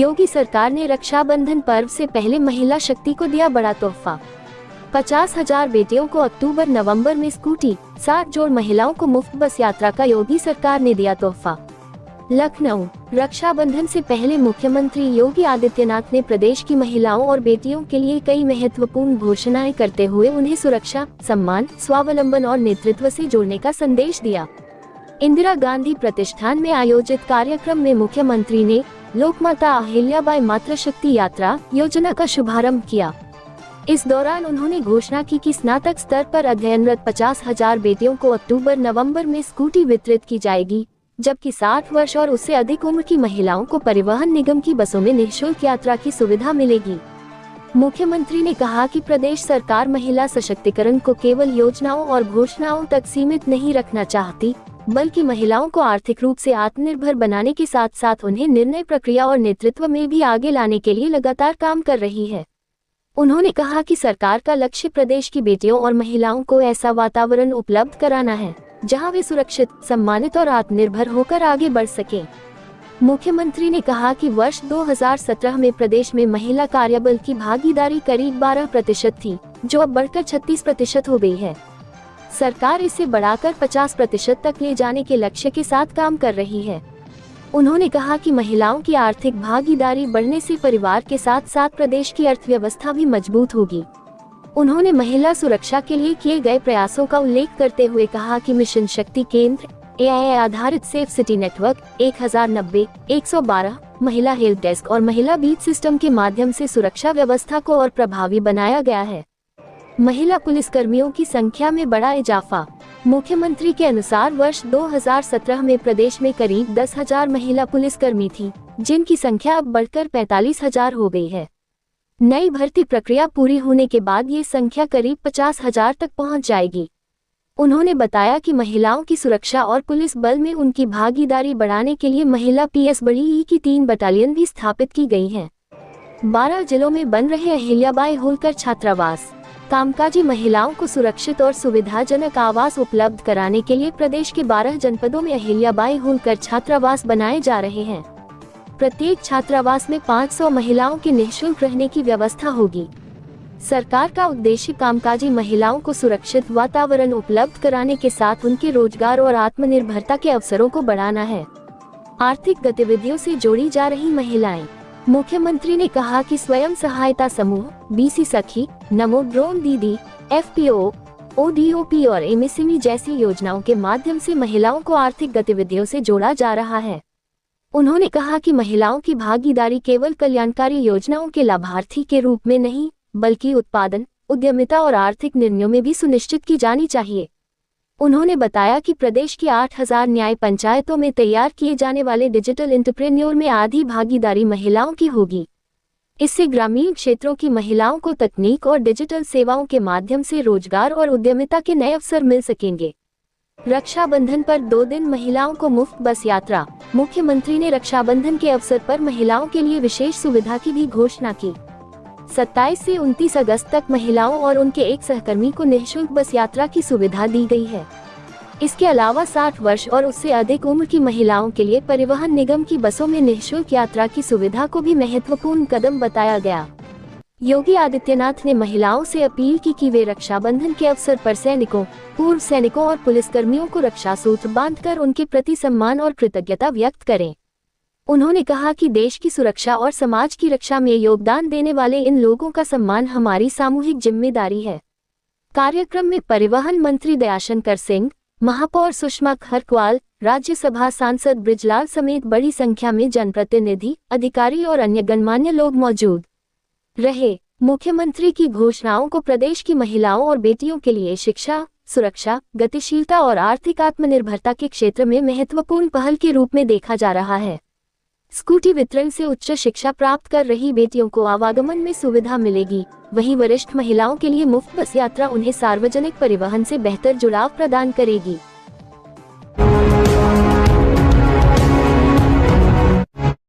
योगी सरकार ने रक्षाबंधन पर्व से पहले महिला शक्ति को दिया बड़ा तोहफा। 50,000 बेटियों को अक्टूबर-नवंबर में स्कूटी, 60 जोड़ महिलाओं को मुफ्त बस यात्रा का योगी सरकार ने दिया तोहफा। लखनऊ, रक्षाबंधन से पहले मुख्यमंत्री योगी आदित्यनाथ ने प्रदेश की महिलाओं और बेटियों के लिए कई महत्वपूर्ण घोषणाएं करते हुए उन्हें सुरक्षा, सम्मान, स्वावलंबन और नेतृत्व से जोड़ने का संदेश दिया। इंदिरा गांधी प्रतिष्ठान में आयोजित कार्यक्रम में मुख्यमंत्री ने लोकमाता अहिल्याबाई मातृशक्ति यात्रा योजना का शुभारंभ किया। इस दौरान उन्होंने घोषणा की कि स्नातक स्तर पर अध्ययनरत 50,000 बेटियों को अक्टूबर-नवंबर में स्कूटी वितरित की जाएगी, जबकि 60 वर्ष और उससे अधिक उम्र की महिलाओं को परिवहन निगम की बसों में निःशुल्क यात्रा की सुविधा मिलेगी। मुख्यमंत्री ने कहा कि प्रदेश सरकार महिला सशक्तिकरण को केवल योजनाओं और घोषणाओं तक सीमित नहीं रखना चाहती, बल्कि महिलाओं को आर्थिक रूप से आत्मनिर्भर बनाने के साथ साथ उन्हें निर्णय प्रक्रिया और नेतृत्व में भी आगे लाने के लिए लगातार काम कर रही है। उन्होंने कहा कि सरकार का लक्ष्य प्रदेश की बेटियों और महिलाओं को ऐसा वातावरण उपलब्ध कराना है जहां वे सुरक्षित, सम्मानित और आत्मनिर्भर होकर आगे बढ़ सकें। मुख्यमंत्री ने कहा कि वर्ष 2017 में प्रदेश में महिला कार्यबल की भागीदारी करीब 12% थी, जो अब बढ़कर 36% हो गई है। सरकार इसे बढ़ाकर 50% तक ले जाने के लक्ष्य के साथ काम कर रही है। उन्होंने कहा कि महिलाओं की आर्थिक भागीदारी बढ़ने से परिवार के साथ साथ प्रदेश की अर्थव्यवस्था भी मजबूत होगी। उन्होंने महिला सुरक्षा के लिए किए गए प्रयासों का उल्लेख करते हुए कहा कि मिशन शक्ति केंद्र, AI आधारित सेफ सिटी नेटवर्क, 1090, 112, महिला हेल्प डेस्क और महिला बीट सिस्टम के माध्यम से सुरक्षा व्यवस्था को और प्रभावी बनाया गया है। महिला पुलिसकर्मियों की संख्या में बड़ा इजाफा। मुख्यमंत्री के अनुसार वर्ष 2017 में प्रदेश में करीब 10,000 महिला पुलिसकर्मी थी, जिनकी संख्या अब बढ़कर 45,000 हो गई है। नई भर्ती प्रक्रिया पूरी होने के बाद ये संख्या करीब 50,000 तक पहुंच जाएगी। उन्होंने बताया कि महिलाओं की सुरक्षा और पुलिस बल में उनकी भागीदारी बढ़ाने के लिए महिला PS बड़ी ई की 3 बटालियन भी स्थापित की गई हैं। 12 जिलों में बन रहे अहिल्याबाई होलकर छात्रावास। कामकाजी महिलाओं को सुरक्षित और सुविधाजनक आवास उपलब्ध कराने के लिए प्रदेश के 12 जनपदों में अहिल्याबाई होलकर छात्रावास बनाए जा रहे हैं। प्रत्येक छात्रावास में 500 महिलाओं के निःशुल्क रहने की व्यवस्था होगी। सरकार का उद्देश्य कामकाजी महिलाओं को सुरक्षित वातावरण उपलब्ध कराने के साथ उनके रोजगार और आत्मनिर्भरता के अवसरों को बढ़ाना है। आर्थिक गतिविधियों से जोड़ी जा रही महिलाएं। मुख्यमंत्री ने कहा कि स्वयं सहायता समूह, BC सखी, नमो ड्रोन दीदी, FPO, ODOP और MSME जैसी योजनाओं के माध्यम से महिलाओं को आर्थिक गतिविधियों से जोड़ा जा रहा है। उन्होंने कहा कि महिलाओं की भागीदारी केवल कल्याणकारी योजनाओं के लाभार्थी के रूप में नहीं, बल्कि उत्पादन, उद्यमिता और आर्थिक निर्णयों में भी सुनिश्चित की जानी चाहिए। उन्होंने बताया कि प्रदेश की 8,000 न्याय पंचायतों में तैयार किए जाने वाले डिजिटल एंटरप्रेन्योर में आधी भागीदारी महिलाओं की होगी। इससे ग्रामीण क्षेत्रों की महिलाओं को तकनीक और डिजिटल सेवाओं के माध्यम से रोजगार और उद्यमिता के नए अवसर मिल सकेंगे। रक्षाबंधन पर 2 दिन महिलाओं को मुफ्त बस यात्रा। मुख्यमंत्री ने रक्षाबंधन के अवसर पर महिलाओं के लिए विशेष सुविधा की भी घोषणा की। 27 से 29 अगस्त तक महिलाओं और उनके एक सहकर्मी को निःशुल्क बस यात्रा की सुविधा दी गई है। इसके अलावा 60 वर्ष और उससे अधिक उम्र की महिलाओं के लिए परिवहन निगम की बसों में निःशुल्क यात्रा की सुविधा को भी महत्वपूर्ण कदम बताया गया। योगी आदित्यनाथ ने महिलाओं से अपील की कि वे रक्षाबंधन के अवसर पर सैनिकों, पूर्व सैनिकों और पुलिसकर्मियों को रक्षा सूत्र बांधकर उनके प्रति सम्मान और कृतज्ञता व्यक्त करें। उन्होंने कहा कि देश की सुरक्षा और समाज की रक्षा में योगदान देने वाले इन लोगों का सम्मान हमारी सामूहिक जिम्मेदारी है। कार्यक्रम में परिवहन मंत्री दयाशंकर सिंह, महापौर सुषमा खरक्वाल, राज्यसभा सांसद बृजलाल समेत बड़ी संख्या में जनप्रतिनिधि, अधिकारी और अन्य गणमान्य लोग मौजूद रहे। मुख्यमंत्री की घोषणाओं को प्रदेश की महिलाओं और बेटियों के लिए शिक्षा, सुरक्षा, गतिशीलता और आर्थिक आत्मनिर्भरता के क्षेत्र में महत्वपूर्ण पहल के रूप में देखा जा रहा है। स्कूटी वितरण से उच्च शिक्षा प्राप्त कर रही बेटियों को आवागमन में सुविधा मिलेगी, वहीं वरिष्ठ महिलाओं के लिए मुफ्त बस यात्रा उन्हें सार्वजनिक परिवहन से बेहतर जुड़ाव प्रदान करेगी।